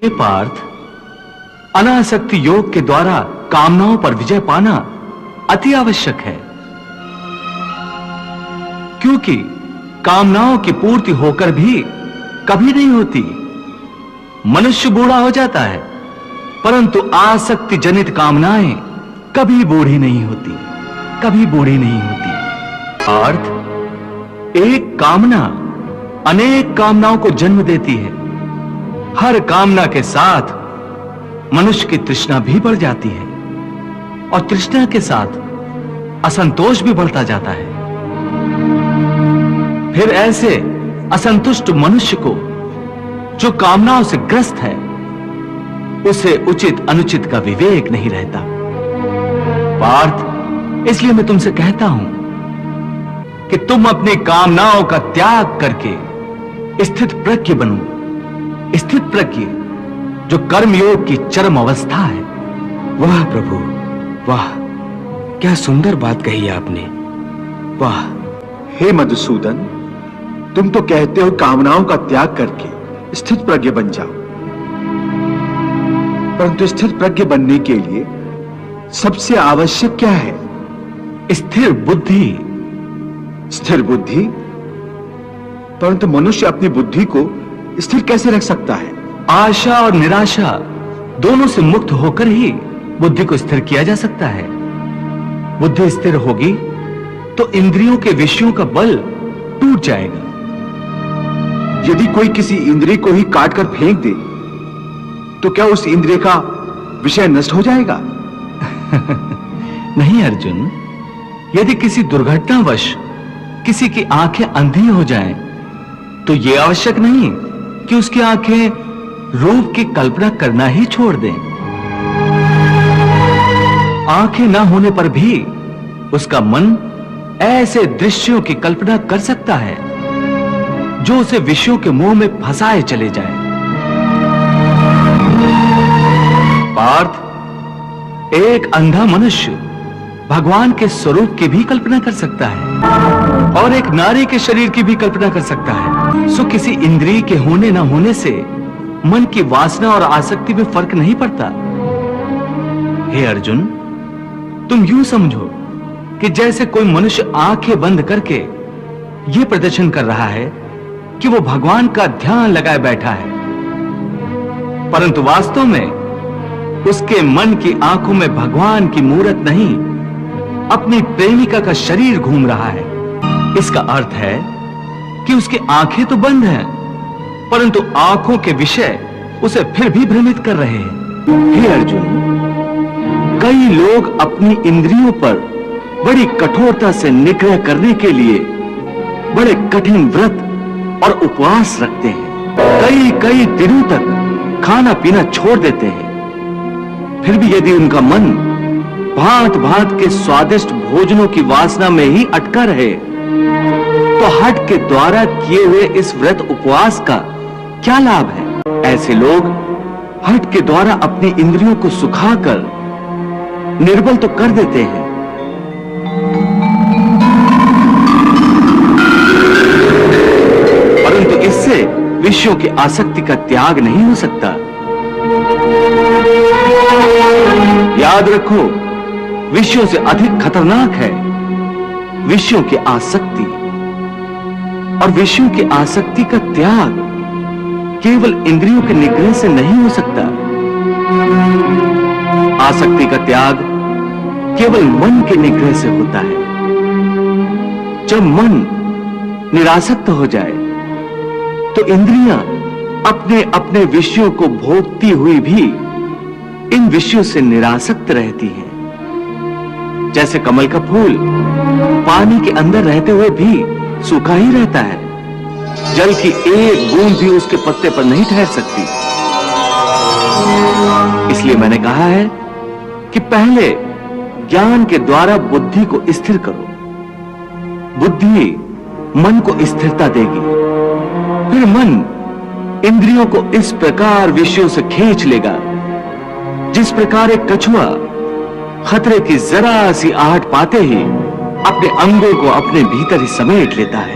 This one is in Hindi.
हे पार्थ, अनासक्ति योग के द्वारा कामनाओं पर विजय पाना अति आवश्यक है, क्योंकि कामनाओं की पूर्ति होकर भी कभी नहीं होती। मनुष्य बूढ़ा हो जाता है, परंतु आसक्ति जनित कामनाएं कभी बूढ़ी नहीं होती, कभी बूढ़ी नहीं होती। अर्थ, एक कामना अनेक कामनाओं को जन्म देती है। हर कामना के साथ मनुष्य की तृष्णा भी बढ़ जाती है और तृष्णा के साथ असंतोष भी बढ़ता जाता है। फिर ऐसे असंतुष्ट मनुष्य को, जो कामनाओं से ग्रस्त है, उसे उचित अनुचित का विवेक नहीं रहता। पार्थ, इसलिए मैं तुमसे कहता हूं कि तुम अपनी कामनाओं का त्याग करके स्थित प्रज्ञ बनो। स्थित प्रज्ञ जो कर्मयोग की चरम अवस्था है। वाह प्रभु, वाह, क्या सुंदर बात कही आपने। वाह। हे मधुसूदन, तुम तो कहते हो कामनाओं का त्याग करके स्थित प्रज्ञ बन जाओ, परंतु स्थित प्रज्ञ बनने के लिए सबसे आवश्यक क्या है? स्थिर बुद्धि। स्थिर बुद्धि? परंतु मनुष्य अपनी बुद्धि को स्थिर कैसे रख सकता है? आशा और निराशा दोनों से मुक्त होकर ही बुद्धि को स्थिर किया जा सकता है। बुद्धि स्थिर होगी तो इंद्रियों के विषयों का बल टूट जाएगा। यदि कोई किसी इंद्रिय को ही काट कर फेंक दे तो क्या उस इंद्रिय का विषय नष्ट हो जाएगा? नहीं अर्जुन, यदि किसी दुर्घटनावश किसी की आंखें अंधी हो जाएं, तो यह आवश्यक नहीं कि उसकी आंखें रूप की कल्पना करना ही छोड़ दें। आंखें ना होने पर भी उसका मन ऐसे दृश्यों की कल्पना कर सकता है जो उसे विषयों के मोह में फंसाए चले जाए। पार्थ, एक अंधा मनुष्य भगवान के स्वरूप की भी कल्पना कर सकता है और एक नारी के शरीर की भी कल्पना कर सकता है। सो किसी इंद्रिय के होने ना होने से मन की वासना और आसक्ति में फर्क नहीं पड़ता। हे अर्जुन, तुम यूं समझो कि जैसे कोई मनुष्य आंखें बंद करके यह प्रदर्शन कर रहा है कि वो भगवान का ध्यान लगाए बैठा है, परंतु वास्तव में उसके मन की आंखों में भगवान की मूरत नहीं, अपनी प्रेमिका का शरीर घूम रहा है। इसका अर्थ है कि उसकी आंखें तो बंद हैं, परंतु आंखों के विषय उसे फिर भी भ्रमित कर रहे हैं। हे अर्जुन, कई लोग अपनी इंद्रियों पर बड़ी कठोरता से निग्रह करने के लिए बड़े कठिन व्रत और उपवास रखते हैं। कई कई दिनों तक खाना पीना छोड़ देते हैं। फिर भी यदि उनका मन भांत भांत के स्वादिष्ट भोजनों की वासना में ही अटका रहे, तो हठ के द्वारा किए हुए इस व्रत उपवास का क्या लाभ है? ऐसे लोग हठ के द्वारा अपनी इंद्रियों को सुखाकर निर्बल तो कर देते हैं, परंतु इससे विषयों की आसक्ति का त्याग नहीं हो सकता। याद रखो, विषयों से अधिक खतरनाक है विषयों की आसक्ति, और विषयों की आसक्ति का त्याग केवल इंद्रियों के निग्रह से नहीं हो सकता। आसक्ति का त्याग केवल मन के निग्रह से होता है। जब मन निरासक्त हो जाए तो इंद्रियां अपने अपने विषयों को भोगती हुई भी इन विषयों से निरासक्त रहती हैं। जैसे कमल का फूल पानी के अंदर रहते हुए भी सूखा ही रहता है, जल की एक बूंद भी उसके पत्ते पर नहीं ठहर सकती। इसलिए मैंने कहा है कि पहले ज्ञान के द्वारा बुद्धि को स्थिर करो। बुद्धि मन को स्थिरता देगी, फिर मन इंद्रियों को इस प्रकार विषयों से खींच लेगा जिस प्रकार एक कछुआ खतरे की जरा सी आहट पाते ही अपने अंगों को अपने भीतर ही समेट लेता है।